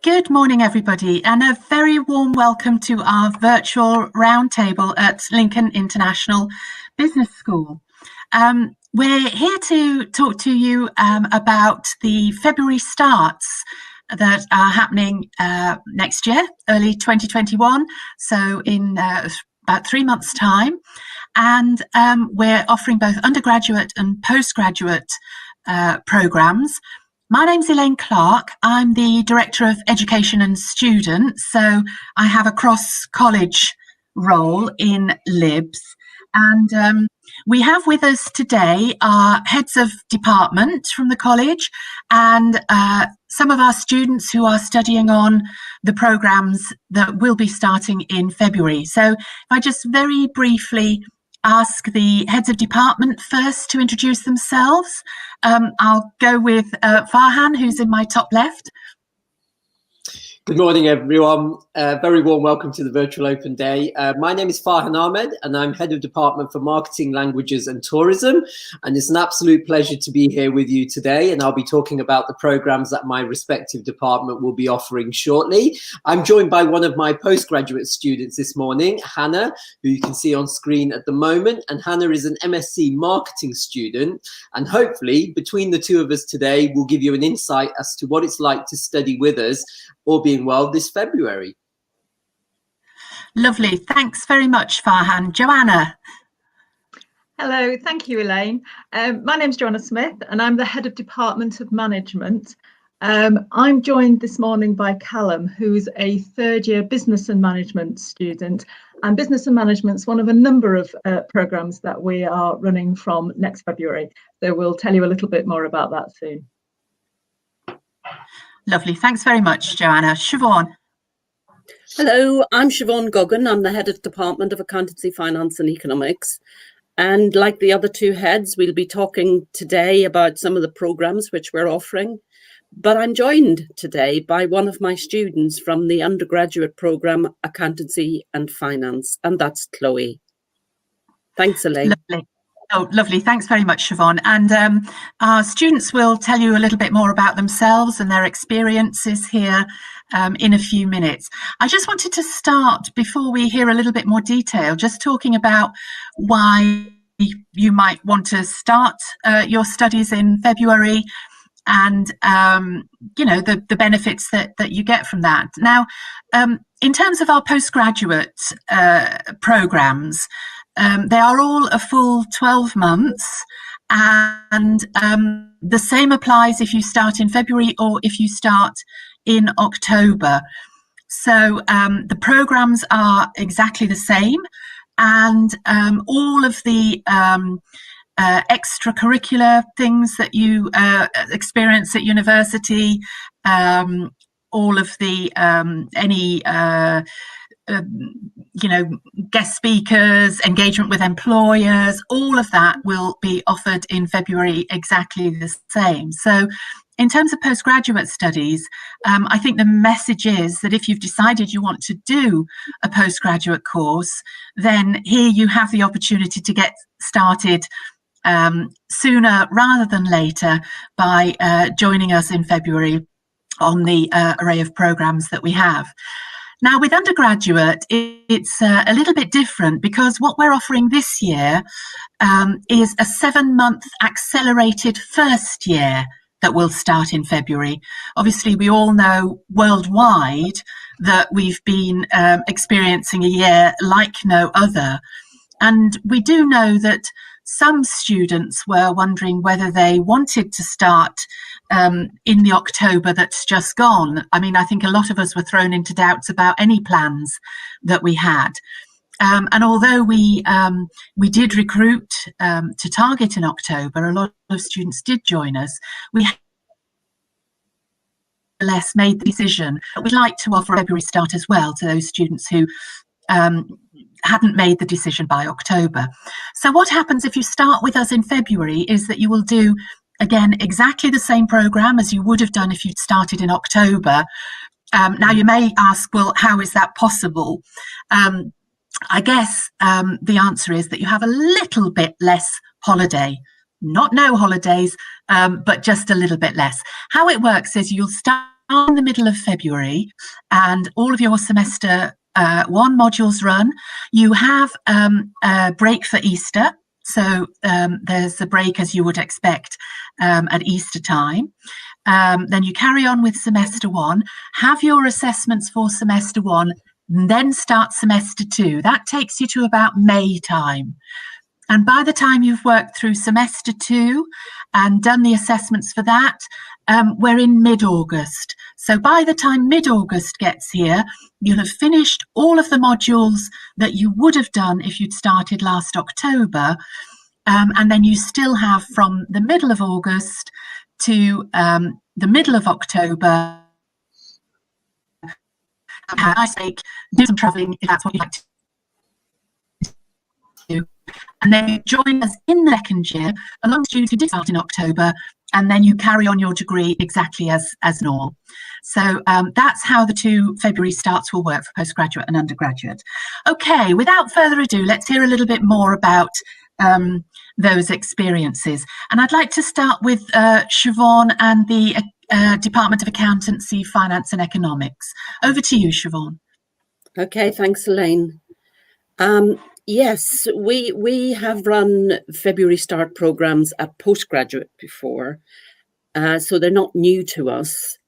Good morning, everybody, and a very warm welcome to our virtual roundtable at Lincoln International Business School. We're here to talk to you about the February starts that are happening next year, early 2021, so in about 3 months' time. And we're offering both undergraduate and postgraduate programs. My name's Elaine Clarke. I'm the Director of Education and Students, so I have a cross-college role in LIBS. And we have with us today our heads of department from the college and some of our students who are studying on the programmes that will be starting in February. So if I just very briefly ask the heads of department first to introduce themselves. I'll go with Farhan, who's in my top left. Good morning, everyone. Very warm welcome to the Virtual Open Day. My name is Farhan Ahmed, and I'm Head of Department for Marketing, Languages and Tourism. And it's an absolute pleasure to be here with you today. And I'll be talking about the programs that my respective department will be offering shortly. I'm joined by one of my postgraduate students this morning, Hannah, who you can see on screen at the moment. And Hannah is an MSc Marketing student. And hopefully, between the two of us today, we'll give you an insight as to what it's like to study with us, all being well, this February. Lovely. Thanks very much, Farhan. Joanna. Hello. Thank you, Elaine. My name's Joanna Smith, and I'm the Head of Department of Management. I'm joined this morning by Callum, who's a third-year Business and Management student. And Business and Management's one of a number of programmes that we are running from next February. So we'll tell you a little bit more about that soon. Lovely. Thanks very much, Joanna. Siobhan. Hello, I'm Siobhan Goggin. I'm the Head of Department of Accountancy, Finance and Economics. And like the other two heads, we'll be talking today about some of the programmes which we're offering. But I'm joined today by one of my students from the undergraduate programme, Accountancy and Finance, and that's Chloe. Thanks, Elaine. Lovely. Oh, lovely. Thanks very much, Siobhan. And our students will tell you a little bit more about themselves and their experiences here in a few minutes. I just wanted to start, before we hear a little bit more detail, just talking about why you might want to start your studies in February and, you know, the benefits that you get from that. Now, in terms of our postgraduate programmes, they are all a full 12 months, and the same applies if you start in February or if you start in October. So the programmes are exactly the same, and all of the extracurricular things that you experience at university, all of the any you know, guest speakers, engagement with employers, all of that will be offered in February exactly the same. So in terms of postgraduate studies, I think the message is that if you've decided you want to do a postgraduate course, then here you have the opportunity to get started sooner rather than later by joining us in February on the array of programs that we have. Now, with undergraduate, it's a little bit different because what we're offering this year is a 7-month accelerated first year that will start in February. Obviously, we all know worldwide that we've been experiencing a year like no other. And we do know that some students were wondering whether they wanted to start in the October that's just gone. I mean, I think a lot of us were thrown into doubts about any plans that we had. And although we did recruit to target in October, a lot of students did join us. We less made the decision that we'd like to offer a February start as well to those students who hadn't made the decision by October. So what happens if you start with us in February is that you will do, again, exactly the same programme as you would have done if you'd started in October. Now, you may ask, well, how is that possible? I guess the answer is that you have a little bit less holiday. Not no holidays, but just a little bit less. How it works is you'll start in the middle of February and all of your semester one modules run, you have a break for Easter. So there's a break as you would expect at Easter time. Then you carry on with semester one, have your assessments for semester one, and then start semester two. That takes you to about May time. And by the time you've worked through semester two and done the assessments for that, we're in mid-August. So by the time mid-August gets here, you'll have finished all of the modules that you would have done if you'd started last October. And then you still have from the middle of August to the middle of October, I say, do some travelling if that's what you like to do. And then you join us in the second year, along students who did start in October, and then you carry on your degree exactly as normal. So that's how the 2 February starts will work for postgraduate and undergraduate. Okay, without further ado, let's hear a little bit more about those experiences. And I'd like to start with Siobhan and the Department of Accountancy, Finance and Economics. Over to you, Siobhan. Okay, thanks, Elaine. Yes, we have run February start programs at postgraduate before, so they're not new to us.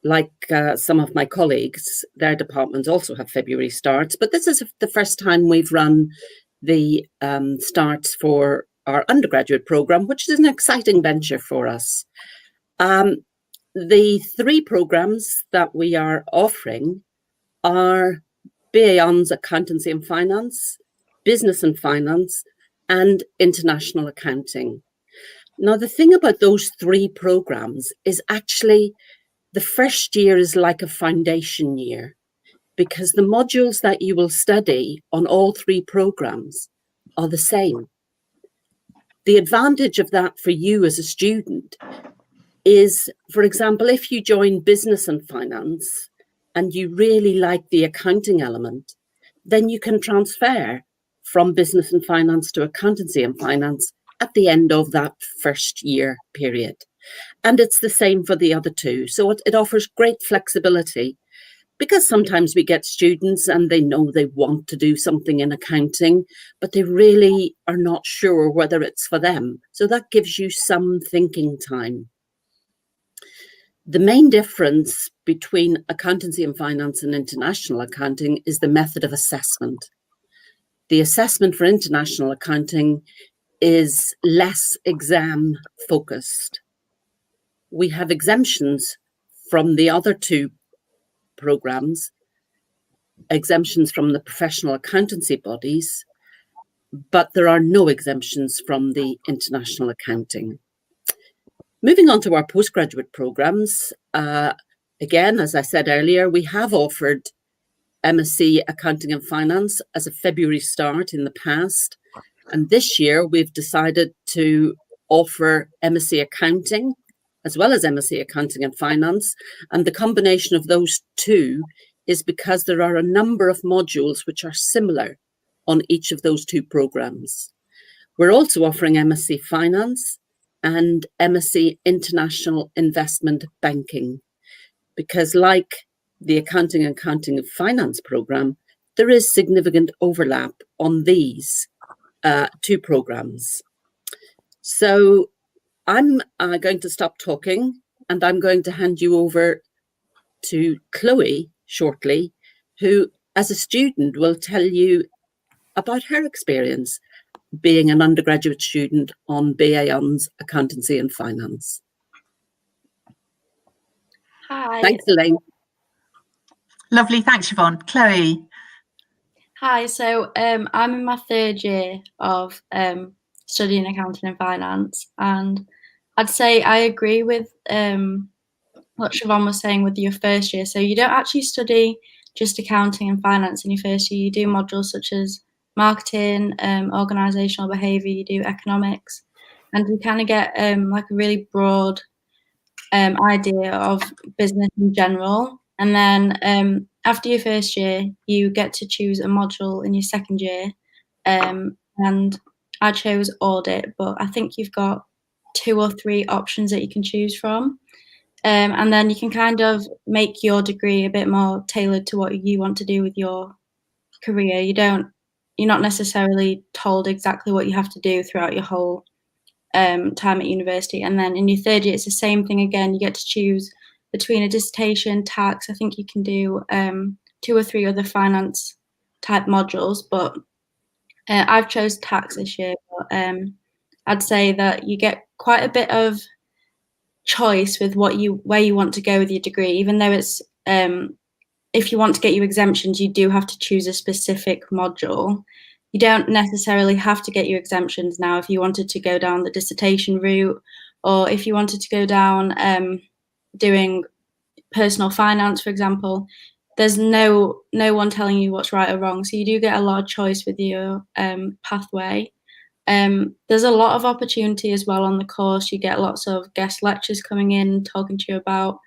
Like some of my colleagues, their departments also have February starts, but this is the first time we've run the starts for our undergraduate program, which is an exciting venture for us. The 3 programs that we are offering are BA Hons Accountancy and Finance, Business and Finance, and International Accounting. Now, the thing about those 3 programs is actually the first year is like a foundation year, because the modules that you will study on all 3 programs are the same. The advantage of that for you as a student is, for example, if you join Business and Finance and you really like the accounting element, then you can transfer from Business and Finance to Accountancy and Finance at the end of that first year period. And it's the same for the other 2. So it offers great flexibility, because sometimes we get students and they know they want to do something in accounting, but they really are not sure whether it's for them. So that gives you some thinking time. The main difference between Accountancy and Finance and International Accounting is the method of assessment. The assessment for International Accounting is less exam focused. We have exemptions from the other 2 programs, exemptions from the professional accountancy bodies, but there are no exemptions from the international accounting. Moving on to our postgraduate programs, again, as I said earlier, we have offered MSc Accounting and Finance as a February start in the past, and this year we've decided to offer MSc Accounting as well as MSc Accounting and Finance, and the combination of those 2 is because there are a number of modules which are similar on each of those 2 programs. We're also offering MSc Finance and MSc International Investment Banking, because like the Accounting and Finance program, there is significant overlap on these 2 programs. So I'm going to stop talking and I'm going to hand you over to Chloe shortly, who as a student will tell you about her experience being an undergraduate student on BA Hons Accountancy and Finance. Hi. Thanks, Elaine. Lovely, thanks, Siobhan. Chloe. Hi, so I'm in my 3rd year of studying accounting and finance, and I'd say I agree with what Siobhan was saying with your first year. So you don't actually study just accounting and finance in your first year. You do modules such as marketing, organisational behaviour, you do economics, and you kind of get like a really broad idea of business in general. And then after your first year, you get to choose a module in your second year. And I chose audit, but I think you've got 2 or 3 options that you can choose from. And then you can kind of make your degree a bit more tailored to what you want to do with your career. You're not necessarily told exactly what you have to do throughout your whole time at university. And then in your third year, it's the same thing again. You get to choose between a dissertation, tax. I think you can do 2 or 3 other finance type modules, but I've chose tax this year. But I'd say that you get quite a bit of choice with where you want to go with your degree, even though it's if you want to get your exemptions, you do have to choose a specific module. You don't necessarily have to get your exemptions now if you wanted to go down the dissertation route, or if you wanted to go down doing personal finance, for example. There's no one telling you what's right or wrong, so you do get a lot of choice with your pathway. There's a lot of opportunity as well on the course. You get lots of guest lectures coming in, talking to you about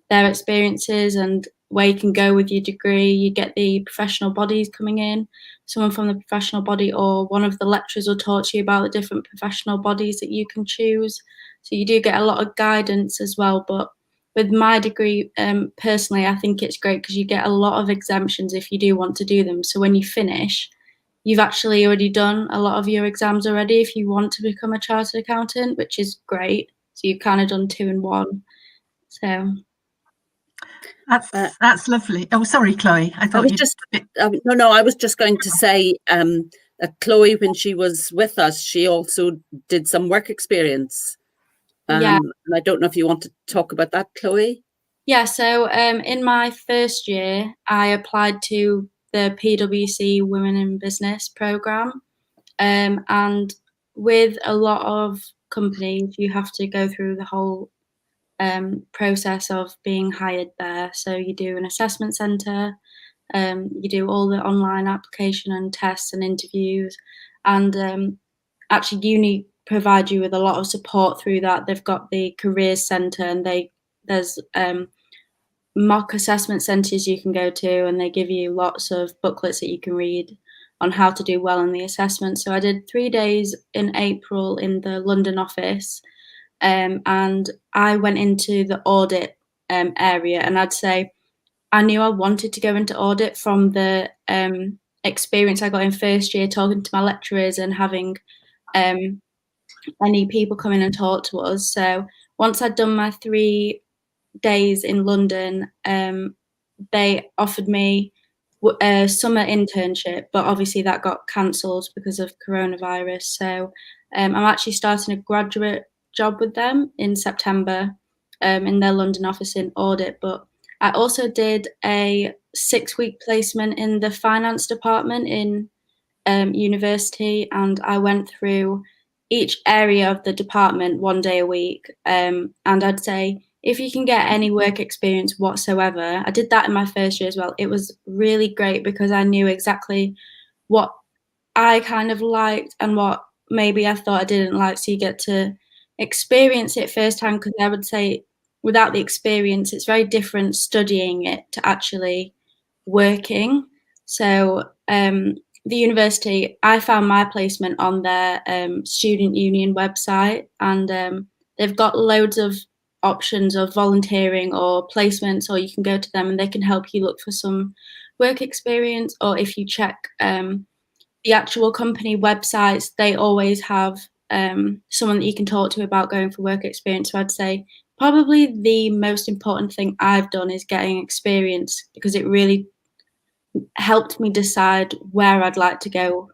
their experiences and where you can go with your degree. You get the professional bodies coming in, someone from the professional body or one of the lecturers will talk to you about the different professional bodies that you can choose. So you do get a lot of guidance as well. But with my degree, personally, I think it's great because you get a lot of exemptions if you do want to do them. So when you finish, you've actually already done a lot of your exams already if you want to become a chartered accountant, which is great. So you've kind of done 2 in 1. So that's lovely. Oh, sorry, Chloe. I was just going to say that Chloe, when she was with us, she also did some work experience. Yeah. And I don't know if you want to talk about that, Chloe. Yeah. So in my first year, I applied to the PwC Women in Business program, and with a lot of companies, you have to go through the whole process of being hired there. So you do an assessment centre, you do all the online application and tests and interviews, and actually uni provide you with a lot of support through that. They've got the careers centre, and there's mock assessment centres you can go to, and they give you lots of booklets that you can read on how to do well in the assessment. So I did 3 days in April in the London office. And I went into the audit area, and I'd say I knew I wanted to go into audit from the experience I got in first year, talking to my lecturers and having any people come in and talk to us. So once I'd done my 3 days in London, they offered me a summer internship, but obviously that got cancelled because of coronavirus. So I'm actually starting a graduate job with them in September in their London office in audit. But I also did a 6-week placement in the finance department in university, and I went through each area of the department 1 day a week. And I'd say if you can get any work experience whatsoever, I did that in my first year as well. It was really great because I knew exactly what I kind of liked and what maybe I thought I didn't like. So you get to experience it firsthand, because I would say without the experience, it's very different studying it to actually working. So the university, I found my placement on their student union website, and they've got loads of options of volunteering or placements, or you can go to them and they can help you look for some work experience. Or if you check the actual company websites, they always have someone that you can talk to about going for work experience. So I'd say probably the most important thing I've done is getting experience, because it really helped me decide where I'd like to go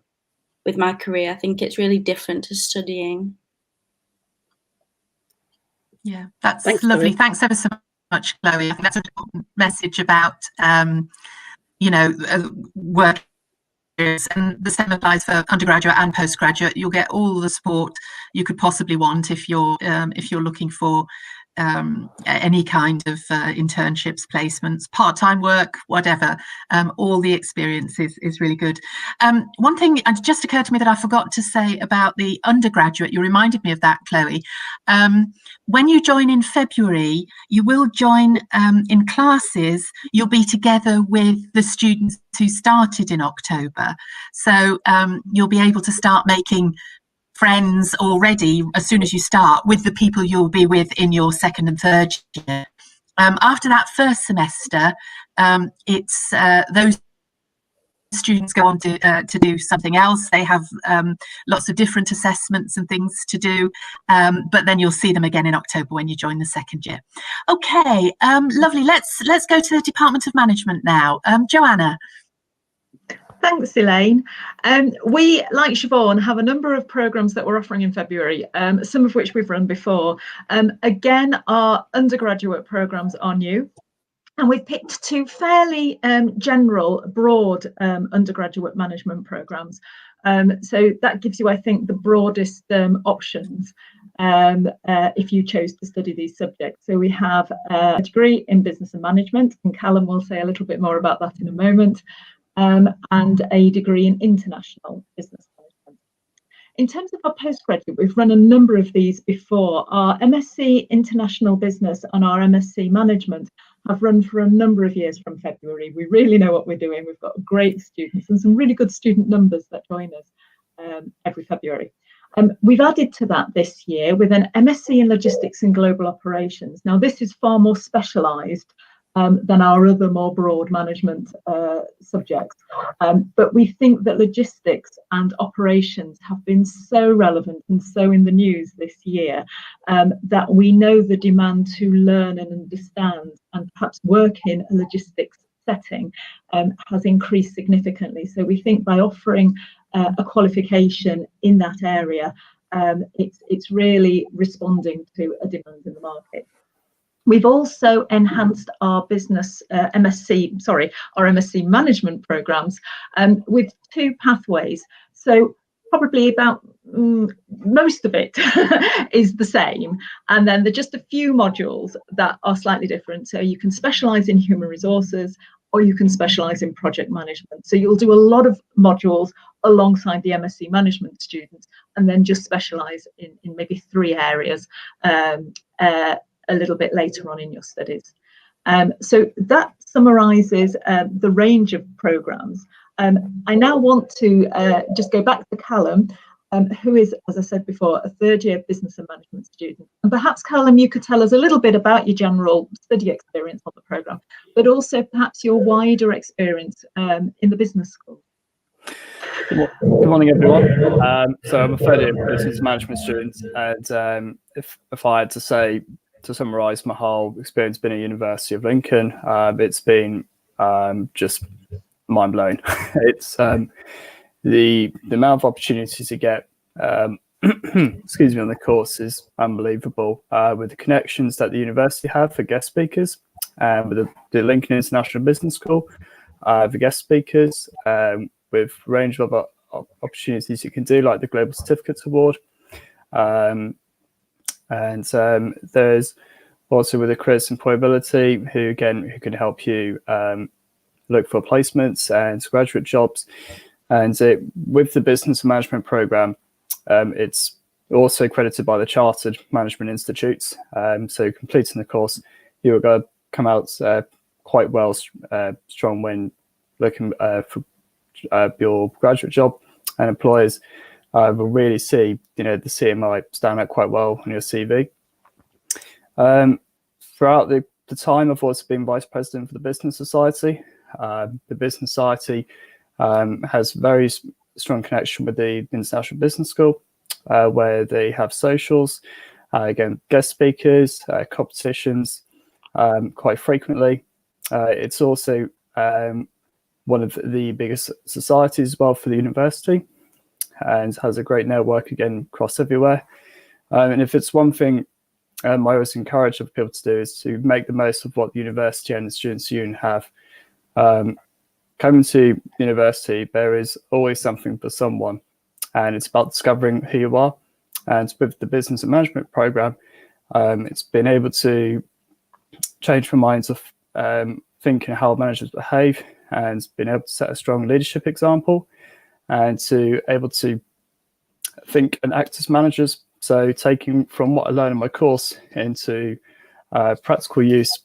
with my career. I think it's really different to studying. Yeah, that's Thanks, lovely. Chloe. Thanks ever so much, Chloe. I think that's an important message about, work. And the same applies for undergraduate and postgraduate. You'll get all the support you could possibly want if you're looking for any kind of internships, placements, part-time work, whatever. All the experience is really good. One thing just occurred to me that I forgot to say about the undergraduate. You reminded me of that, Chloe. When you join in February, you will join in classes. You'll be together with the students who started in October. So you'll be able to start making friends already as soon as you start with the people you'll be with in your second and third year. After that first semester, it's those students go on to do something else. They have lots of different assessments and things to do, but then you'll see them again in October when you join the second year. Okay, lovely. Let's go to the Department of Management now. Joanna. Thanks, Elaine. We, like Siobhan, have a number of programmes that we're offering in February, some of which we've run before. Again, our undergraduate programmes are new. And we've picked two fairly general, broad undergraduate management programmes. So that gives you, I think, the broadest options if you chose to study these subjects. So we have a degree in business and management, and Callum will say a little bit more about that in a moment, and a degree in international business management. In terms of our postgraduate, we've run a number of these before. Our MSc International Business and our MSc Management have run for a number of years from February. We really know what we're doing. We've got great students and some really good student numbers that join us every February. We've added to that this year with an MSc in Logistics and Global Operations. Now, this is far more specialised than our other more broad management subjects. But we think that logistics and operations have been so relevant and so in the news this year that we know the demand to learn and understand and perhaps work in a logistics setting has increased significantly. So we think by offering a qualification in that area, it's really responding to a demand in the market. We've also enhanced our our MSc management programs with two pathways. So probably about most of it is the same. And then there are just a few modules that are slightly different. So you can specialise in human resources or you can specialise in project management. So you'll do a lot of modules alongside the MSc management students and then just specialise in maybe 3 areas a little bit later on in your studies. So that summarises the range of programmes. I now want to just go back to Callum, who is, as I said before, a third-year business and management student. And perhaps, Callum, you could tell us a little bit about your general study experience on the programme, but also perhaps your wider experience in the business school. Good morning, everyone. So I'm a third-year business management student, and if I had to say, to summarise my whole experience being at University of Lincoln, it's been just mind-blowing. It's the amount of opportunities to get excuse me, on the course is unbelievable, with the connections that the university have for guest speakers, with the Lincoln International Business School for guest speakers, with a range of opportunities you can do, like the Global Certificates Award. And there's also with the Careers Employability, who can help you look for placements and graduate jobs. And with the business management program, it's also accredited by the Chartered Management Institutes. So completing the course, you will go come out quite well strong when looking for your graduate job, and employers will really see, the CMI stand out quite well on your CV. Throughout the time, I've also been vice president for the Business Society. The Business Society has very strong connection with the International Business School, where they have socials, again, guest speakers, competitions quite frequently. It's also one of the biggest societies as well for the university, and has a great network again across everywhere. And if it's one thing I always encourage of people to do, is to make the most of what the university and the Students' Union have. Coming to university, there is always something for someone, and it's about discovering who you are. And with the business and management program, it's been able to change my minds of thinking how managers behave, and being able to set a strong leadership example, and to able to think and act as managers. So taking from what I learned in my course into practical use,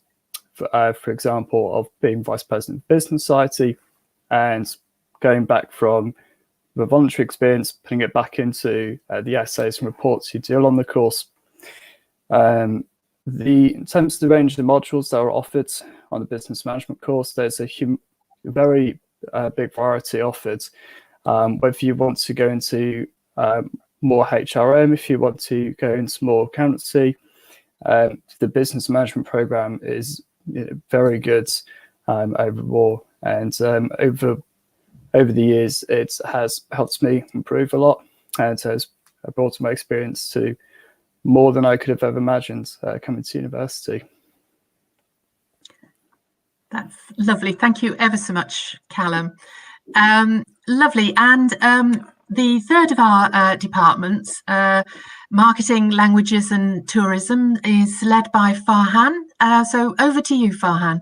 for example, of being vice president of the Business Society, and going back from the voluntary experience, putting it back into the essays and reports you do on the course. In terms of the range of modules that are offered on the business management course, there's a very big variety offered. Whether you want to go into more HRM, if you want to go into more accountancy, the business management program is very good overall, and over the years it has helped me improve a lot, and has brought my experience to more than I could have ever imagined coming to university. That's lovely. Thank you ever so much, Callum. Lovely. And the third of our departments, Marketing, Languages and Tourism, is led by Farhan. So over to you, Farhan.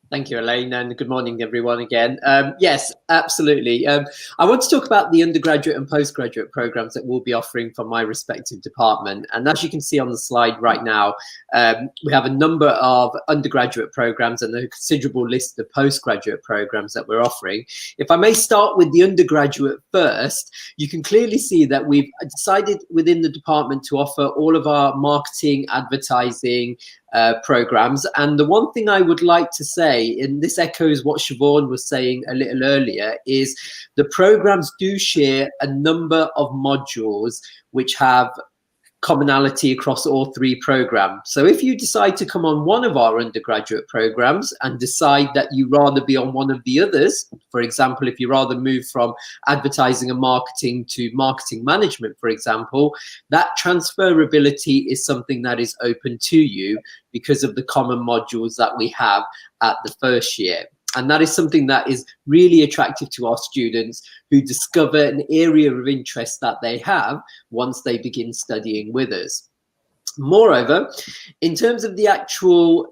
Thank you, Elaine, and good morning, everyone, again. Yes, absolutely. I want to talk about the undergraduate and postgraduate programs that we'll be offering from my respective department. And as you can see on the slide right now, we have a number of undergraduate programs and a considerable list of postgraduate programs that we're offering. If I may start with the undergraduate first, you can clearly see that we've decided within the department to offer all of our marketing, advertising, programs. And the one thing I would like to say, and this echoes what Siobhan was saying a little earlier, is the programs do share a number of modules which have commonality across all three programs. So if you decide to come on one of our undergraduate programs and decide that you rather be on one of the others, for example, if you rather move from advertising and marketing to marketing management, for example, that transferability is something that is open to you because of the common modules that we have at the first year. And that is something that is really attractive to our students who discover an area of interest that they have once they begin studying with us. Moreover, in terms of the actual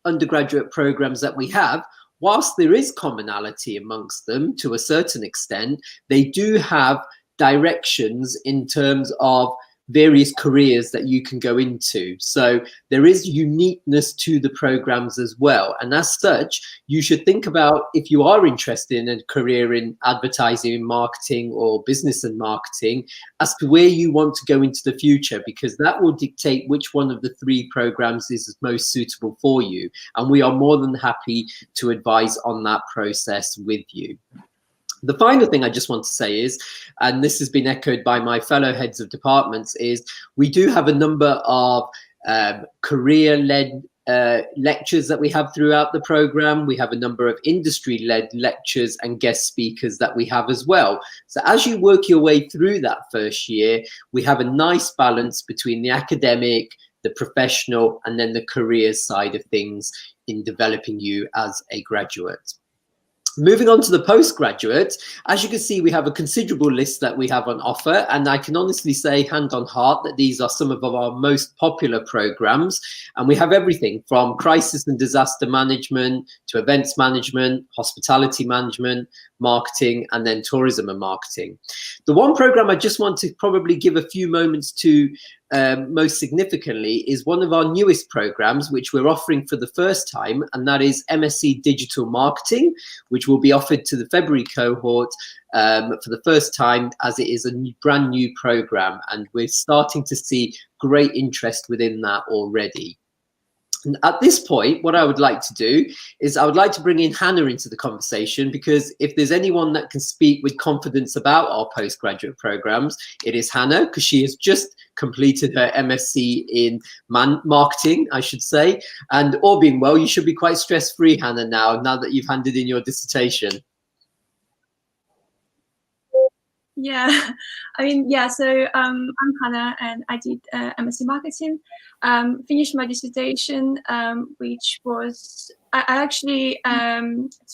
undergraduate programs that we have, whilst there is commonality amongst them to a certain extent, they do have directions in terms of various careers that you can go into. So there is uniqueness to the programs as well. And as such, you should think about, if you are interested in a career in advertising and marketing or business and marketing, as to where you want to go into the future, because that will dictate which one of the three programs is most suitable for you. And we are more than happy to advise on that process with you. The final thing I just want to say is, and this has been echoed by my fellow heads of departments, is we do have a number of career-led lectures that we have throughout the program. We have a number of industry-led lectures and guest speakers that we have as well. So as you work your way through that first year, we have a nice balance between the academic, the professional, and then the career side of things in developing you as a graduate. Moving on to the postgraduate, as you can see, we have a considerable list that we have on offer, and I can honestly say, hand on heart, that these are some of our most popular programs, and we have everything from crisis and disaster management to events management, hospitality management, marketing, and then tourism and marketing. The one program I just want to probably give a few moments to most significantly is one of our newest programs, which we're offering for the first time, and that is MSc Digital Marketing, which will be offered to the February cohort for the first time, as it is a brand new program, and we're starting to see great interest within that already. And at this point, what I would like to do is I would like to bring in Hannah into the conversation, because if there's anyone that can speak with confidence about our postgraduate programs, it is Hannah, because she has just completed her MSc in marketing, I should say. And all being well, you should be quite stress-free, Hannah, now that you've handed in your dissertation. Yeah, I mean, yeah, so I'm Hannah, and I did MSc Marketing, finished my dissertation, which was, I actually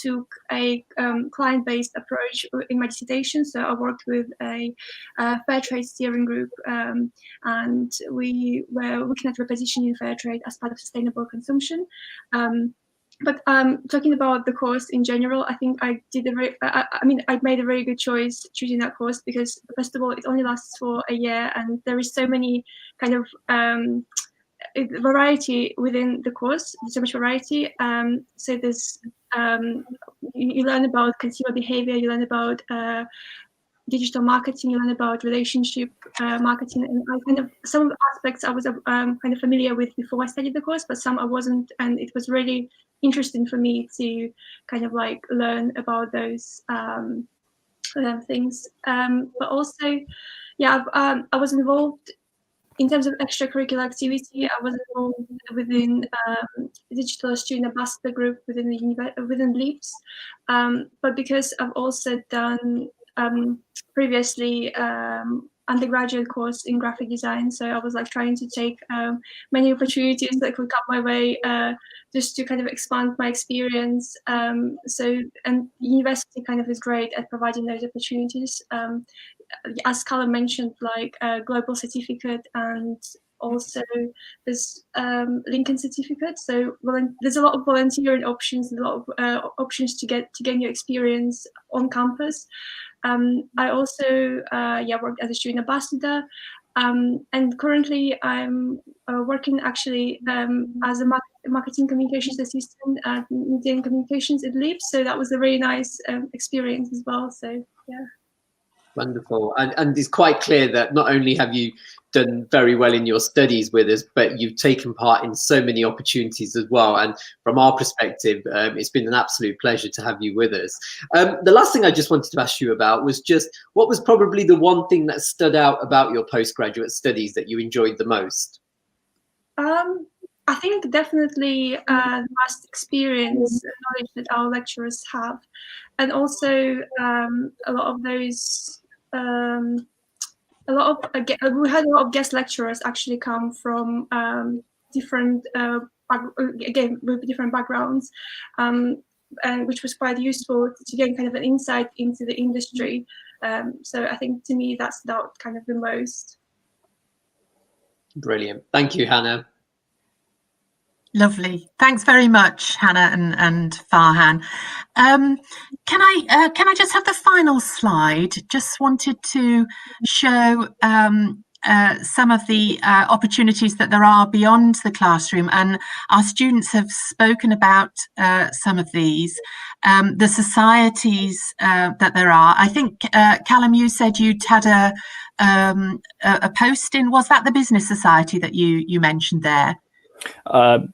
took a client-based approach in my dissertation. So I worked with a fair trade steering group, and we were looking at repositioning fair trade as part of sustainable consumption. But talking about the course in general, I think I did I made a very good choice choosing that course, because first of all, it only lasts for a year, and there is so many kind of variety within the course. There's so much variety. So there's you learn about consumer behavior, you learn about digital marketing, you learn about relationship marketing, and I kind of, some of the aspects I was kind of familiar with before I studied the course, but some I wasn't, and it was really interesting for me to kind of like learn about those things. But also, yeah, I was involved in terms of extracurricular activity. I was involved within digital student ambassador group within within LEAPS, but because I've also done previously undergraduate course in graphic design, so I was like trying to take many opportunities that could come my way just to kind of expand my experience. So, and university kind of is great at providing those opportunities. As Callum mentioned, like a global certificate, and also this Lincoln certificate. So there's a lot of volunteering options, a lot of options to gain your experience on campus. I also worked as a student ambassador, and currently I'm working actually as a marketing communications assistant at Media and Communications at LEAPS. So that was a really nice experience as well. So yeah. Wonderful. And it's quite clear that not only have you done very well in your studies with us, but you've taken part in so many opportunities as well. And from our perspective, it's been an absolute pleasure to have you with us. The last thing I just wanted to ask you about was just what was probably the one thing that stood out about your postgraduate studies that you enjoyed the most? I think definitely the vast experience and knowledge that our lecturers have, and also a lot of those. We had a lot of guest lecturers actually come from different again with different backgrounds, and which was quite useful to gain kind of an insight into the industry. So I think to me that's kind of the most. Brilliant. Thank you, Hannah. Lovely. Thanks very much, Hannah and Farhan. Can I just have the final slide? Just wanted to show some of the opportunities that there are beyond the classroom, and our students have spoken about some of these. The societies that there are. I think Callum, you said you'd had a post in. Was that the Business Society that you mentioned there?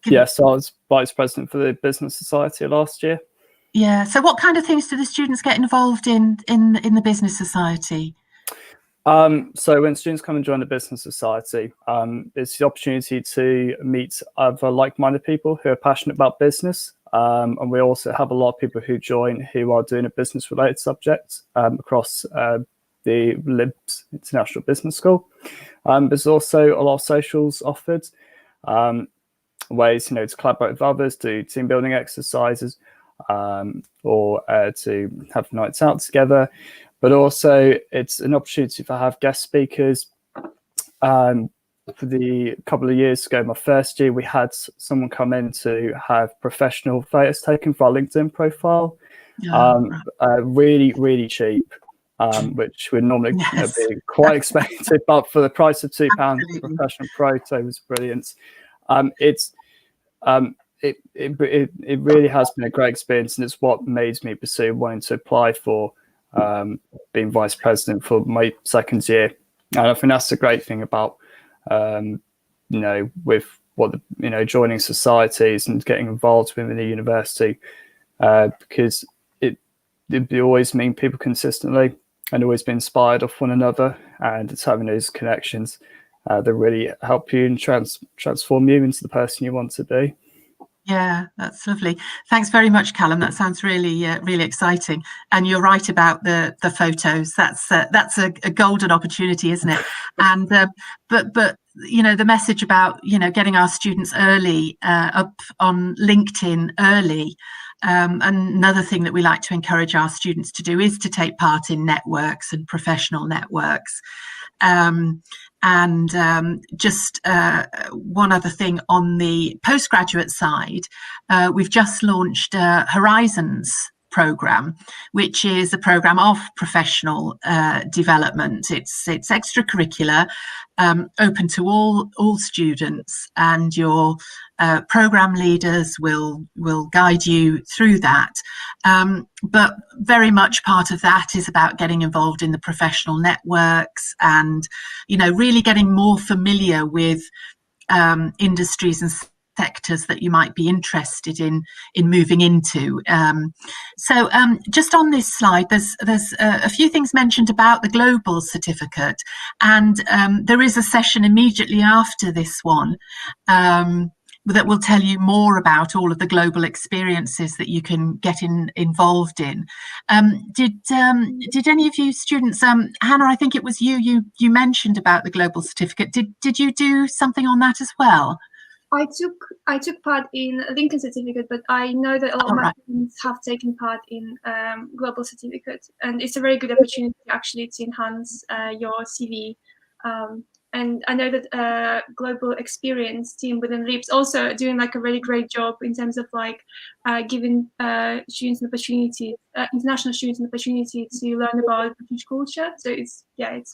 Yes, I was vice president for the Business Society last year. Yeah. So, what kind of things do the students get involved in the Business Society? So, when students come and join the Business Society, it's the opportunity to meet other like-minded people who are passionate about business, and we also have a lot of people who join who are doing a business-related subject across the LIBS International Business School. There's also a lot of socials offered. Ways to collaborate with others, do team building exercises, or to have nights out together. But also it's an opportunity to have guest speakers. For the couple of years ago, my first year, we had someone come in to have professional photos taken for our LinkedIn profile. Really, really cheap, which would normally be quite expensive, but for the price of £2 for professional photo was brilliant. It really has been a great experience, and it's what made me pursue wanting to apply for being vice president for my second year. And I think that's the great thing about with what joining societies and getting involved within the university, because it always mean people consistently and always be inspired off one another, and it's having those connections that really help you and transform you into the person you want to be. Yeah, that's lovely. Thanks very much, Callum. That sounds really, really exciting. And you're right about the photos. That's a golden opportunity, isn't it? And but the message about getting our students early up on LinkedIn early. Another thing that we like to encourage our students to do is to take part in networks and professional networks. Just one other thing on the postgraduate side, we've just launched Horizons programme, which is a programme of professional development. It's extracurricular, open to all students, and your programme leaders will guide you through that. But very much part of that is about getting involved in the professional networks and, really getting more familiar with industries and sectors that you might be interested in moving into. So just on this slide, there's a few things mentioned about the global certificate, and there is a session immediately after this one that will tell you more about all of the global experiences that you can get involved in. Did any of you students, Hannah, I think it was you mentioned about the global certificate. Did you do something on that as well? I took part in a Lincoln certificate, but I know that a lot of my friends have taken part in global certificate, and it's a very good opportunity actually to enhance your CV. And I know that global experience team within LIPS also doing like a really great job in terms of like giving students an opportunity, international students an opportunity to learn about British culture. So it's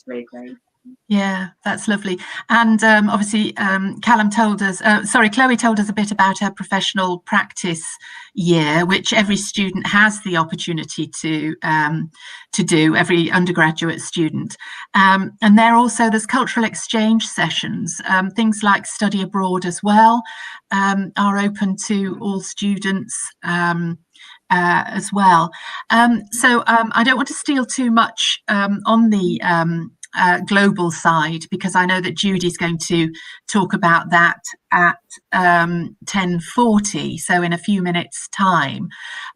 really great. Yeah, that's lovely. And obviously, Chloe told us a bit about her professional practice year, which every student has the opportunity to do, every undergraduate student. And there's cultural exchange sessions, things like study abroad as well, are open to all students as well. So I don't want to steal too much on the global side, because I know that Judy's going to talk about that at 10:40, so in a few minutes time.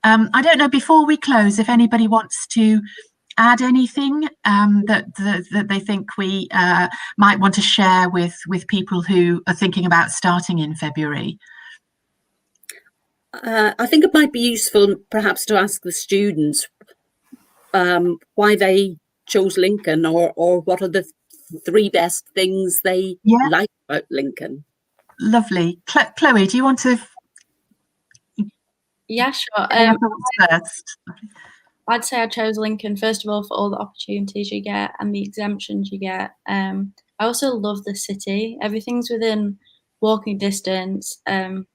I don't know, before we close, if anybody wants to add anything that they think we might want to share with people who are thinking about starting in February. I think it might be useful perhaps to ask the students why they chose Lincoln, or what are the three best things they like about Lincoln. Lovely. Chloe, do you want to? Yeah, sure. First. I'd say I chose Lincoln, first of all, for all the opportunities you get and the exemptions you get. I also love the city. Everything's within walking distance. It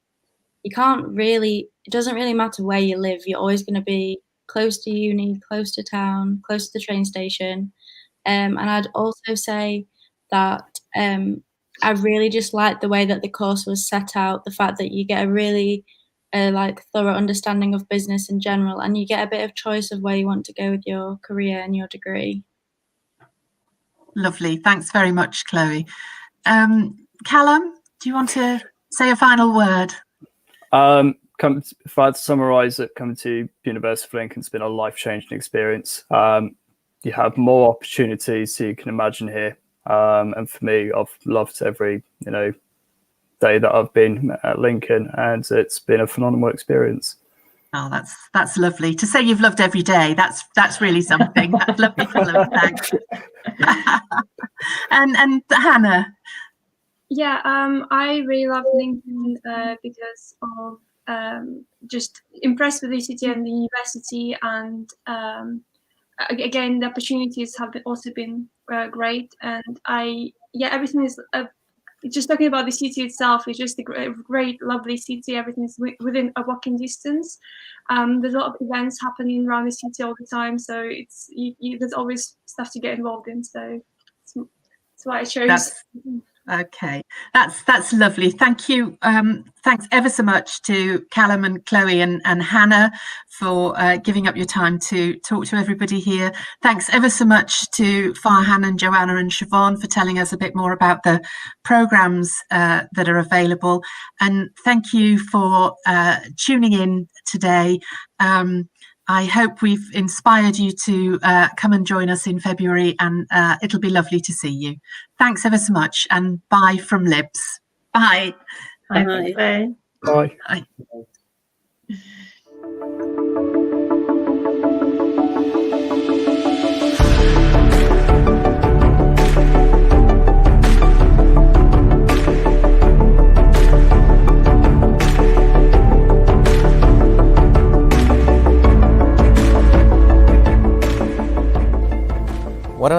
doesn't really matter where you live. You're always going to be close to uni, close to town, close to the train station. And I'd also say that I really just like the way that the course was set out, the fact that you get a really thorough understanding of business in general, and you get a bit of choice of where you want to go with your career and your degree. Lovely. Thanks very much, Chloe. Callum, do you want to say a final word? If I had to summarise it, coming to University of Lincoln's been a life-changing experience. You have more opportunities than you can imagine here. And for me, I've loved every day that I've been at Lincoln, and it's been a phenomenal experience. Oh, that's lovely. To say you've loved every day, that's really something. That's lovely, Callum. Thanks. and Hannah. Yeah, I really love Lincoln because of just impressed with the city and the university, and again the opportunities have also been great, and everything is just talking about the city itself is just a great lovely city. Everything is within a walking distance. There's a lot of events happening around the city all the time, so there's always stuff to get involved in, so that's why I chose. Okay, that's lovely. Thank you. Thanks ever so much to Callum and Chloe and Hannah for giving up your time to talk to everybody here. Thanks ever so much to Farhan and Joanna and Siobhan for telling us a bit more about the programmes that are available. And thank you for tuning in today. I hope we've inspired you to come and join us in February, and it'll be lovely to see you. Thanks ever so much, and bye from LIBS. Bye. Bye. Bye. Bye. Bye.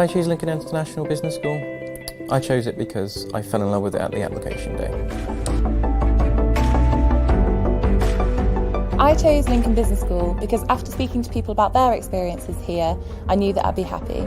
Why did I choose Lincoln International Business School? I chose it because I fell in love with it at the application day. I chose Lincoln Business School because after speaking to people about their experiences here, I knew that I'd be happy.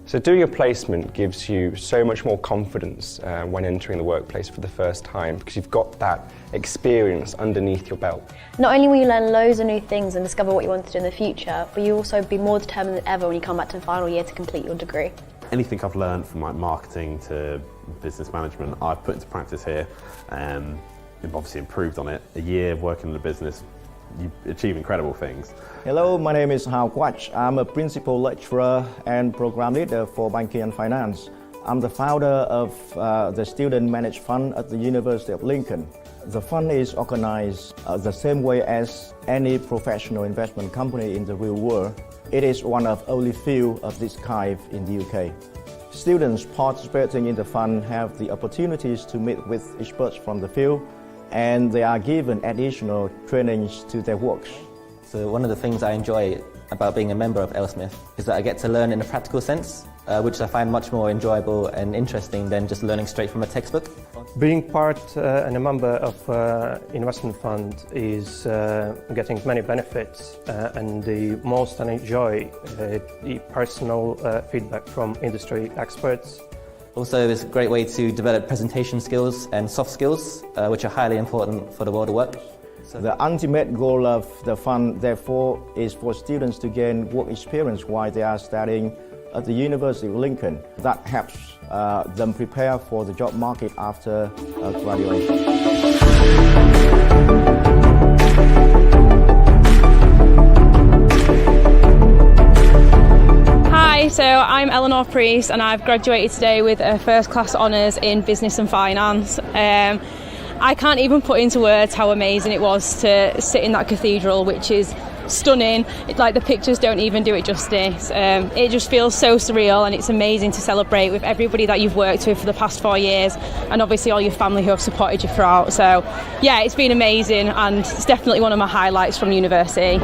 So doing a placement gives you so much more confidence when entering the workplace for the first time, because you've got that experience underneath your belt. Not only will you learn loads of new things and discover what you want to do in the future, but you also be more determined than ever when you come back to the final year to complete your degree. Anything I've learned from like marketing to business management, I've put into practice here. I've obviously improved on it. A year working in the business, you achieve incredible things. Hello, my name is Hao Quach. I'm a principal lecturer and program leader for banking and finance. I'm the founder of the Student Managed Fund at the University of Lincoln. The fund is organized the same way as any professional investment company in the real world. It is one of only few of this kind in the UK. Students participating in the fund have the opportunities to meet with experts from the field, and they are given additional trainings to their works. So one of the things I enjoy about being a member of Smith is that I get to learn in a practical sense, which I find much more enjoyable and interesting than just learning straight from a textbook. Being part and a member of investment fund is getting many benefits, and the most I enjoy the personal feedback from industry experts. Also, it's a great way to develop presentation skills and soft skills, which are highly important for the world of work. The ultimate goal of the fund, therefore, is for students to gain work experience while they are studying at the University of Lincoln. That helps them prepare for the job market after graduation. Hi, so I'm Eleanor Priest and I've graduated today with a first class honours in business and finance. I can't even put into words how amazing it was to sit in that cathedral, which is stunning. The pictures don't even do it justice. It just feels so surreal, and it's amazing to celebrate with everybody that you've worked with for the past 4 years, and obviously all your family who have supported you throughout. So yeah, it's been amazing, and it's definitely one of my highlights from university.